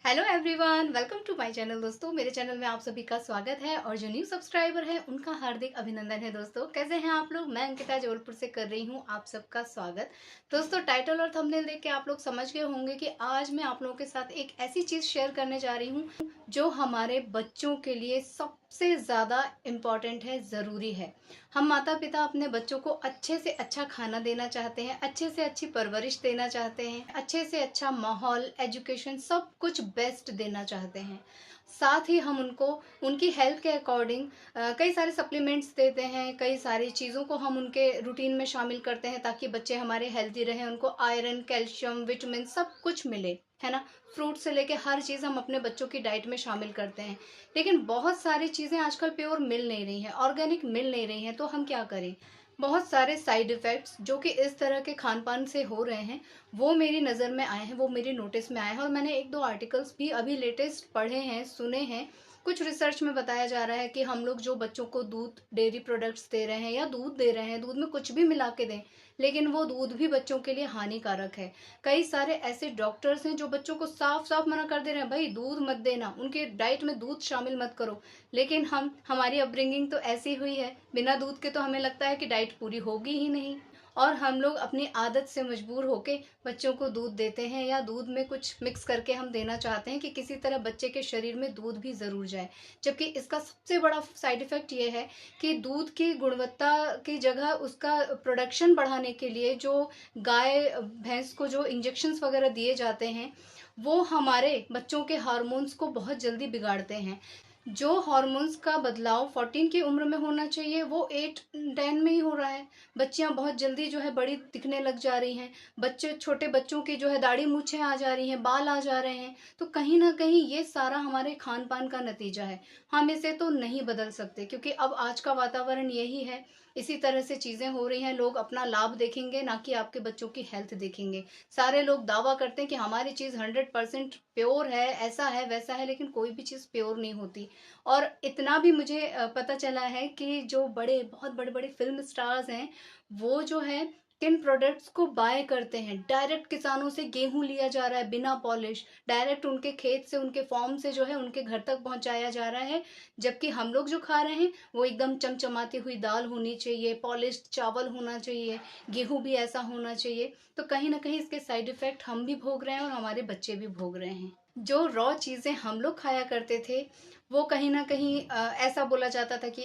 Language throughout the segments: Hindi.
Hello everyone, welcome to my channel. दोस्तों, मेरे चैनल में आप सभी का स्वागत है और जो न्यू सब्सक्राइबर है उनका हार्दिक अभिनंदन है। दोस्तों, कैसे हैं आप लोग? मैं अंकिता जबलपुर से कर रही हूं आप सबका स्वागत। दोस्तों, टाइटल और थंबनेल देख के आप लोग समझ गए होंगे कि आज मैं आप लोगों के साथ एक ऐसी चीज शेयर करने जा रही हूं जो हमारे बच्चों के लिए सबसे ज्यादा इम्पोर्टेंट है, जरूरी है। हम माता पिता अपने बच्चों को अच्छे से अच्छा खाना देना चाहते हैं, अच्छे से अच्छी परवरिश देना चाहते हैं, अच्छे से अच्छा माहौल, एजुकेशन, सब कुछ बेस्ट देना चाहते हैं। साथ ही हम उनको उनकी हेल्थ के अकॉर्डिंग कई सारे सप्लीमेंट्स देते हैं, कई सारी चीज़ों को हम उनके रूटीन में शामिल करते हैं ताकि बच्चे हमारे हेल्दी रहें, उनको आयरन, कैल्शियम, विटामिन सब कुछ मिले, है ना। फ्रूट से लेके हर चीज़ हम अपने बच्चों की डाइट में शामिल करते हैं। लेकिन बहुत सारी चीज़ें आजकल प्योर मिल नहीं रही हैं, ऑर्गेनिक मिल नहीं रही हैं, तो हम क्या करें? बहुत सारे साइड इफ़ेक्ट्स जो कि इस तरह के खान-पान से हो रहे हैं, वो मेरी नज़र में आए हैं, वो मेरी नोटिस में आए हैं और मैंने 1-2 आर्टिकल्स भी अभी लेटेस्ट पढ़े हैं, सुने हैं। कुछ रिसर्च में बताया जा रहा है कि हम लोग जो बच्चों को दूध, डेयरी प्रोडक्ट्स दे रहे हैं या दूध दे रहे हैं, दूध में कुछ भी मिला के दें, लेकिन वो दूध भी बच्चों के लिए हानिकारक है। कई सारे ऐसे डॉक्टर्स हैं जो बच्चों को साफ-साफ मना कर दे रहे हैं, भई दूध मत देना, उनके डाइट में दूध शामिल मत करो। लेकिन हमारी अपब्रिंगिंग तो ऐसी हुई है, बिना दूध के तो हमें लगता है कि डाइट पूरी होगी ही नहीं। और हम लोग अपनी आदत से मजबूर होके बच्चों को दूध देते हैं या दूध में कुछ मिक्स करके हम देना चाहते हैं कि किसी तरह बच्चे के शरीर में दूध भी ज़रूर जाए। जबकि इसका सबसे बड़ा साइड इफ़ेक्ट ये है कि दूध की गुणवत्ता की जगह उसका प्रोडक्शन बढ़ाने के लिए जो गाय, भैंस को जो इंजेक्शंस वगैरह दिए जाते हैं, वो हमारे बच्चों के हार्मोन्स को बहुत जल्दी बिगाड़ते हैं। जो हॉर्मोन्स का बदलाव 14 की उम्र में होना चाहिए वो 8-10 में ही हो रहा है। बच्चियां बहुत जल्दी जो है बड़ी दिखने लग जा रही हैं। बच्चे, छोटे बच्चों की जो है दाढ़ी मूछें आ जा रही हैं, बाल आ जा रहे हैं। तो कहीं ना कहीं ये सारा हमारे खान पान का नतीजा है। हम इसे तो नहीं बदल सकते क्योंकि अब आज का वातावरण यही है। इसी तरह से चीजें हो रही हैं। लोग अपना लाभ देखेंगे, ना कि आपके बच्चों की हेल्थ देखेंगे। सारे लोग दावा करते हैं कि हमारी चीज 100% प्योर है, ऐसा है वैसा है, लेकिन कोई भी चीज प्योर नहीं होती। और इतना भी मुझे पता चला है कि जो बड़े, बहुत बड़े बड़े फिल्म स्टार्स हैं, वो जो है किन प्रोडक्ट्स को बाय करते हैं। डायरेक्ट किसानों से गेहूं लिया जा रहा है बिना पॉलिश, डायरेक्ट उनके खेत से, उनके फॉर्म से जो है उनके घर तक पहुंचाया जा रहा है। जबकि हम लोग जो खा रहे हैं वो एकदम चमचमाती हुई दाल होनी चाहिए, पॉलिश्ड चावल होना चाहिए, गेहूं भी ऐसा होना चाहिए। तो कहीं ना कहीं इसके साइड इफेक्ट हम भी भोग रहे हैं और हमारे बच्चे भी भोग रहे हैं। जो रॉ चीज़ें हम लोग खाया करते थे, वो कहीं न कहीं ऐसा बोला जाता था कि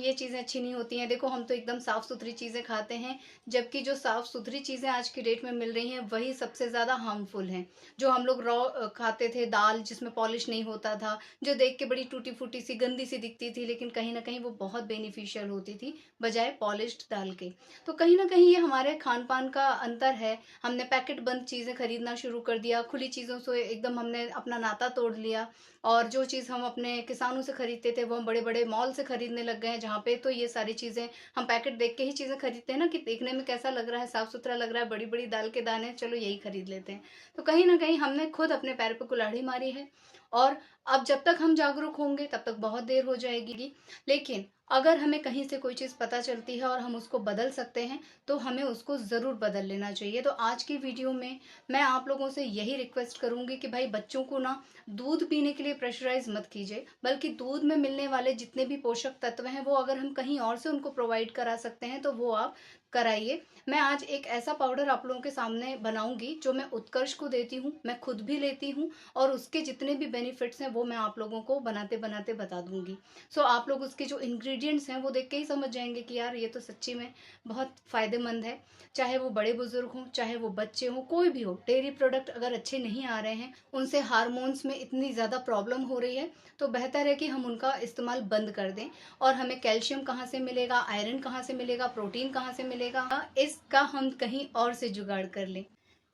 ये चीज़ें अच्छी नहीं होती हैं, देखो हम तो एकदम साफ़-सुथरी चीज़ें खाते हैं। जबकि जो साफ़-सुथरी चीज़ें आज की डेट में मिल रही हैं, वही सबसे ज़्यादा हार्मफुल हैं। जो हम लोग रॉ खाते थे, दाल जिसमें पॉलिश नहीं होता था, जो देख के बड़ी टूटी-फूटी सी, गंदी-सी दिखती थी, लेकिन कहीं न कहीं वो बहुत बेनिफिशियल होती थी, बजाय पॉलिश्ड दाल के। तो कहीं न कहीं ये हमारे खान-पान का अंतर है। हमने पैकेट बंद चीज़ें खरीदना शुरू कर दिया, खुली चीज़ों से एकदम हमने अपना नाता तोड़ लिया। और जो चीज़ हम अपने किसानों से खरीदते थे वो हम बड़े बड़े मॉल से खरीदने लग गए हैं, जहाँ पे तो ये सारी चीज़ें हम पैकेट देख के ही चीज़ें खरीदते हैं ना, कि देखने में कैसा लग रहा है, साफ सुथरा लग रहा है, बड़ी बड़ी दाल के दाने, चलो यही खरीद लेते हैं। तो कहीं ना कहीं हमने खुद अपने पैर पे कुल्हाड़ी मारी है। और अब जब तक हम जागरूक होंगे तब तक बहुत देर हो जाएगी। लेकिन अगर हमें कहीं से कोई चीज़ पता चलती है और हम उसको बदल सकते हैं, तो हमें उसको ज़रूर बदल लेना चाहिए। तो आज की वीडियो में मैं आप लोगों से यही रिक्वेस्ट करूंगी कि भाई बच्चों को ना दूध पीने के लिए प्रेशराइज मत कीजिए, बल्कि दूध में मिलने वाले जितने भी पोषक तत्व हैं वो अगर हम कहीं और से उनको प्रोवाइड करा सकते हैं तो वो आप कराइए। मैं आज एक ऐसा पाउडर आप लोगों के सामने बनाऊंगी जो मैं उत्कर्ष को देती हूँ, मैं खुद भी लेती हूँ, और उसके जितने भी बेनिफिट्स हैं वो मैं आप लोगों को बनाते बनाते बता दूंगी। सो आप लोग उसके जो इंग्रेडिएंट्स हैं वो देख के ही समझ जाएंगे कि यार ये तो सच्ची में बहुत फायदेमंद है। चाहे वो बड़े बुजुर्ग हों, चाहे वो बच्चे हों, कोई भी हो, डेयरी प्रोडक्ट अगर अच्छे नहीं आ रहे हैं, उनसे हार्मोन्स में इतनी ज़्यादा प्रॉब्लम हो रही है, तो बेहतर है कि हम उनका इस्तेमाल बंद कर दें। और हमें कैल्शियम कहाँ से मिलेगा, आयरन कहाँ से मिलेगा, प्रोटीन कहाँ से मिलेगा, इसका हम कहीं और से जुगाड़ कर लें।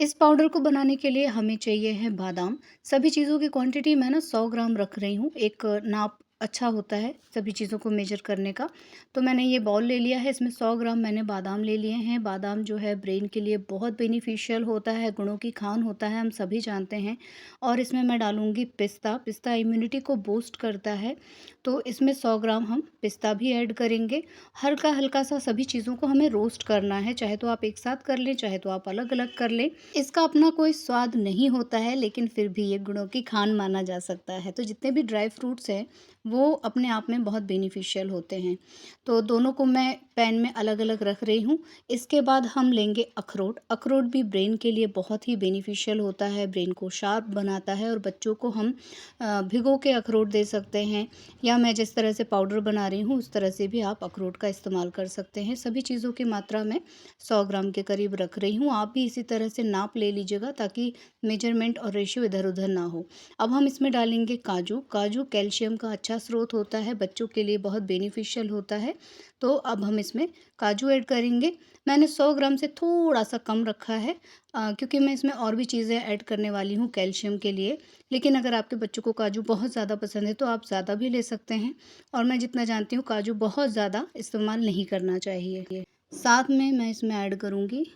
इस पाउडर को बनाने के लिए हमें चाहिए है बादाम। सभी चीज़ों की क्वांटिटी मैं ना 100 ग्राम रख रही हूँ, एक नाप अच्छा होता है सभी चीज़ों को मेजर करने का। तो मैंने ये बाउल ले लिया है, इसमें 100 ग्राम मैंने बादाम ले लिए हैं। बादाम जो है ब्रेन के लिए बहुत बेनिफिशियल होता है, गुणों की खान होता है, हम सभी जानते हैं। और इसमें मैं डालूँगी पिस्ता। पिस्ता इम्यूनिटी को बूस्ट करता है, तो इसमें 100 ग्राम हम पिस्ता भी ऐड करेंगे। हल्का-हल्का सा सभी चीज़ों को हमें रोस्ट करना है, चाहे तो आप एक साथ कर लें, चाहे तो आप अलग-अलग कर लें। इसका अपना कोई स्वाद नहीं होता है, लेकिन फिर भी ये गुणों की खान माना जा सकता है। तो जितने भी ड्राई फ्रूट्स हैं, वो अपने आप में बहुत बेनिफिशियल होते हैं। तो दोनों को मैं पैन में अलग-अलग रख रही हूँ। इसके बाद हम लेंगे अखरोट। अखरोट भी ब्रेन के लिए बहुत ही बेनिफिशियल होता है, ब्रेन को शार्प बनाता है और बच्चों को हम भिगो के अखरोट दे सकते हैं, या मैं जिस तरह से पाउडर बना रही हूँ उस तरह से भी आप अखरोट का इस्तेमाल कर सकते हैं। सभी चीज़ों की मात्रा मैं 100 ग्राम के करीब रख रही हूँ। आप भी इसी तरह से नाप ले लीजिएगा ताकि मेजरमेंट और रेशियो इधर-उधर ना हो। अब हम इसमें डालेंगे काजू। काजू कैल्शियम का अच्छा स्रोत होता है, बच्चों के लिए बहुत बेनिफिशियल होता है। तो अब हम इसमें काजू ऐड करेंगे। मैंने 100 ग्राम से थोड़ा-सा कम रखा है, क्योंकि मैं इसमें और भी चीज़ें ऐड करने वाली हूँ कैल्शियम के लिए। लेकिन अगर आपके बच्चों को काजू बहुत ज़्यादा पसंद है तो आप ज़्यादा भी ले सकते हैं, और मैं जितना जानती हूँ काजू बहुत ज़्यादा इस्तेमाल नहीं करना चाहिए। साथ में मैं इसमें ऐड करूँगी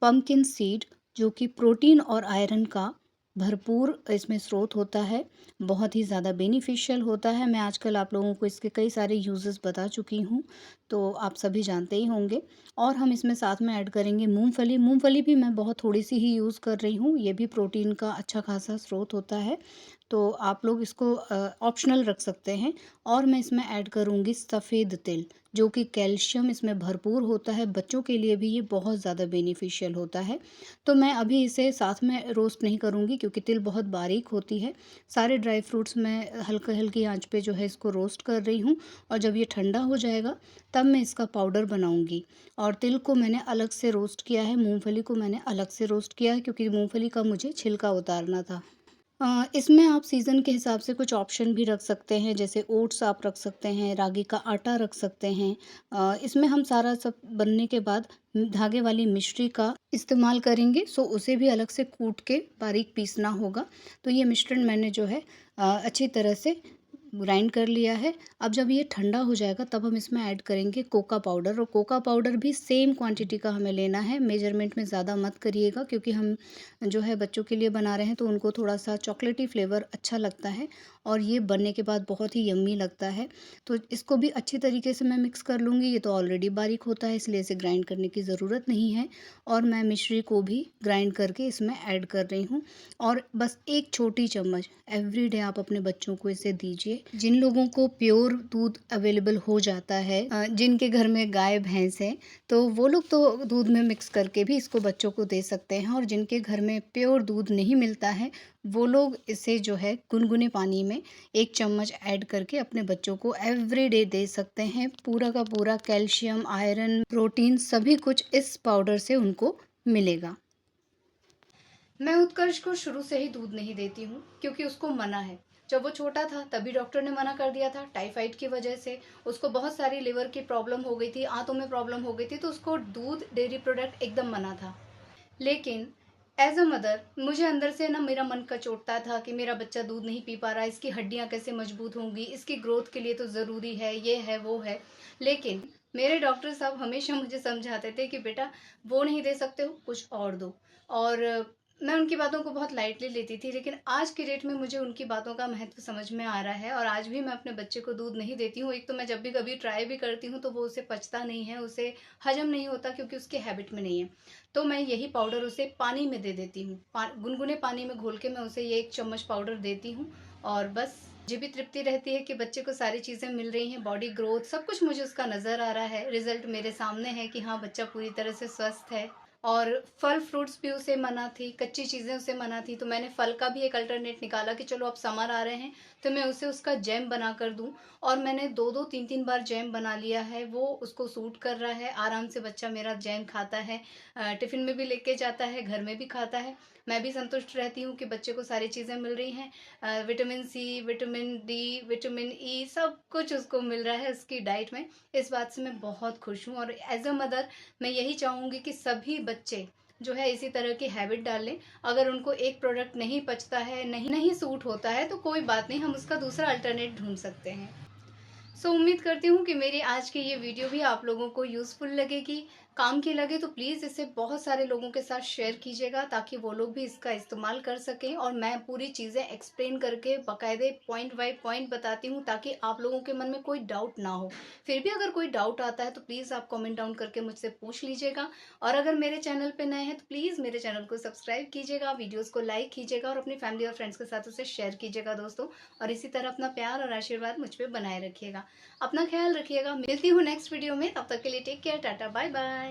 पम्पकिन सीड, जो कि प्रोटीन और आयरन का भरपूर इसमें स्रोत होता है, बहुत ही ज़्यादा बेनिफिशियल होता है। मैं आजकल आप लोगों को इसके कई सारे यूज़ेस बता चुकी हूँ, तो आप सभी जानते ही होंगे। और हम इसमें साथ में ऐड करेंगे मूंगफली। मूंगफली भी मैं बहुत थोड़ी-सी ही यूज़ कर रही हूँ, ये भी प्रोटीन का अच्छा खासा स्रोत होता है, तो आप लोग इसको ऑप्शनल रख सकते हैं। और मैं इसमें ऐड करूँगी सफ़ेद तिल, जो कि कैल्शियम इसमें भरपूर होता है, बच्चों के लिए भी ये बहुत ज़्यादा बेनिफिशियल होता है। तो मैं अभी इसे साथ में रोस्ट नहीं करूँगी क्योंकि तिल बहुत बारीक होती है। सारे ड्राई फ्रूट्स मैं हल्की आंच पे जो है इसको रोस्ट कर रही हूँ, और जब ये ठंडा हो जाएगा तब मैं इसका पाउडर बनाऊँगी। और तिल को मैंने अलग से रोस्ट किया है, मूँगफली को मैंने अलग से रोस्ट किया है, क्योंकि मूँगफली का मुझे छिलका उतारना था। इसमें आप सीज़न के हिसाब से कुछ ऑप्शन भी रख सकते हैं, जैसे ओट्स आप रख सकते हैं, रागी का आटा रख सकते हैं। इसमें हम सारा सब बनने के बाद धागे वाली मिश्री का इस्तेमाल करेंगे, सो उसे भी अलग से कूट के बारीक पीसना होगा। तो ये मिश्रण मैंने जो है अच्छी तरह से ग्राइंड कर लिया है। अब जब ये ठंडा हो जाएगा तब हम इसमें ऐड करेंगे कोका पाउडर, और कोका पाउडर भी सेम क्वांटिटी का हमें लेना है। मेजरमेंट में ज़्यादा मत करिएगा, क्योंकि हम जो है बच्चों के लिए बना रहे हैं तो उनको थोड़ा-सा चॉकलेटी फ्लेवर अच्छा लगता है, और ये बनने के बाद बहुत ही यम्मी लगता है। तो इसको भी अच्छी तरीके से मैं मिक्स कर लूँगी। ये तो ऑलरेडी बारीक होता है, इसलिए इसे ग्राइंड करने की ज़रूरत नहीं है। और मैं मिश्री को भी ग्राइंड करके इसमें ऐड कर रही हूँ, और बस 1 छोटी चम्मच एवरीडे आप अपने बच्चों को इसे दीजिए। जिन लोगों को प्योर दूध अवेलेबल हो जाता है, जिनके घर में गाय भैंस है, तो वो लोग तो दूध में मिक्स करके भी इसको बच्चों को दे सकते हैं, और जिनके घर में प्योर दूध नहीं मिलता है वो लोग इसे जो है गुनगुने पानी में 1 चम्मच ऐड करके अपने बच्चों को एवरीडे दे सकते हैं। पूरा का पूरा कैल्शियम, आयरन, प्रोटीन सभी कुछ इस पाउडर से उनको मिलेगा। मैं उत्कर्ष को शुरू से ही दूध नहीं देती हूँ, क्योंकि उसको मना है। जब वो छोटा था तभी डॉक्टर ने मना कर दिया था, टाइफाइड की वजह से। उसको बहुत सारी लिवर की प्रॉब्लम हो गई थी, आंतों में प्रॉब्लम हो गई थी, तो उसको दूध, डेयरी प्रोडक्ट एकदम मना था। लेकिन एज अ मदर मुझे अंदर से ना मेरा मन कचोटता था कि मेरा बच्चा दूध नहीं पी पा रहा, इसकी हड्डियां कैसे मजबूत होंगी, इसकी ग्रोथ के लिए तो ज़रूरी है, ये है वो है। लेकिन मेरे डॉक्टर साहब हमेशा मुझे समझाते थे कि बेटा वो नहीं दे सकते हो, कुछ और दो। और मैं उनकी बातों को बहुत लाइटली लेती थी, लेकिन आज की डेट में मुझे उनकी बातों का महत्व समझ में आ रहा है, और आज भी मैं अपने बच्चे को दूध नहीं देती हूँ। एक तो मैं जब भी कभी ट्राई भी करती हूँ तो वो उसे पचता नहीं है, उसे हजम नहीं होता, क्योंकि उसके हैबिट में नहीं है। तो मैं यही पाउडर उसे पानी में दे देती हूँ, गुनगुने पानी में घोल के मैं उसे ये 1 चम्मच पाउडर देती हूँ, और बस मुझे भी तृप्ति रहती है कि बच्चे को सारी चीज़ें मिल रही हैं, बॉडी ग्रोथ सब कुछ मुझे उसका नज़र आ रहा है, रिजल्ट मेरे सामने है कि हाँ बच्चा पूरी तरह से स्वस्थ है। और फल फ्रूट्स भी उसे मना थी, कच्ची चीज़ें उसे मना थी, तो मैंने फल का भी एक अल्टरनेट निकाला कि चलो अब समर आ रहे हैं तो मैं उसे उसका जैम बना कर दूं। और मैंने 2-2 3-3 बार जैम बना लिया है, वो उसको सूट कर रहा है, आराम से बच्चा मेरा जैम खाता है, टिफ़िन में भी लेके जाता है, घर में भी खाता है। मैं भी संतुष्ट रहती हूँ कि बच्चे को सारी चीज़ें मिल रही हैं, vitamin C, vitamin D, vitamin E सब कुछ उसको मिल रहा है उसकी डाइट में। इस बात से मैं बहुत खुश हूँ, और एज अ मदर मैं यही चाहूँगी कि सभी बच्चे जो है इसी तरह की हैबिट डालें। अगर उनको एक प्रोडक्ट नहीं पचता है, नहीं सूट होता है, तो कोई बात नहीं, हम उसका दूसरा अल्टरनेट ढूंढ सकते हैं। उम्मीद करती हूँ कि मेरी आज की ये वीडियो भी आप लोगों को यूज़फुल लगेगी, काम की लगे तो प्लीज़ इसे बहुत सारे लोगों के साथ शेयर कीजिएगा ताकि वो लोग भी इसका इस्तेमाल कर सकें। और मैं पूरी चीज़ें एक्सप्लेन करके बाकायदे पॉइंट बाय पॉइंट बताती हूँ ताकि आप लोगों के मन में कोई डाउट ना हो। फिर भी अगर कोई डाउट आता है तो प्लीज़ आप कमेंट डाउन करके मुझसे पूछ लीजिएगा। और अगर मेरे चैनल पे नए हैं तो प्लीज़ मेरे चैनल को सब्सक्राइब कीजिएगा, वीडियोज़ को लाइक कीजिएगा और अपनी फैमिली और फ्रेंड्स के साथ उसे शेयर कीजिएगा दोस्तों। और इसी तरह अपना प्यार और आशीर्वाद मुझ पर बनाए रखिएगा। अपना ख्याल रखिएगा। मिलती हूँ नेक्स्ट वीडियो में, तब तक के लिए take care, tata bye bye.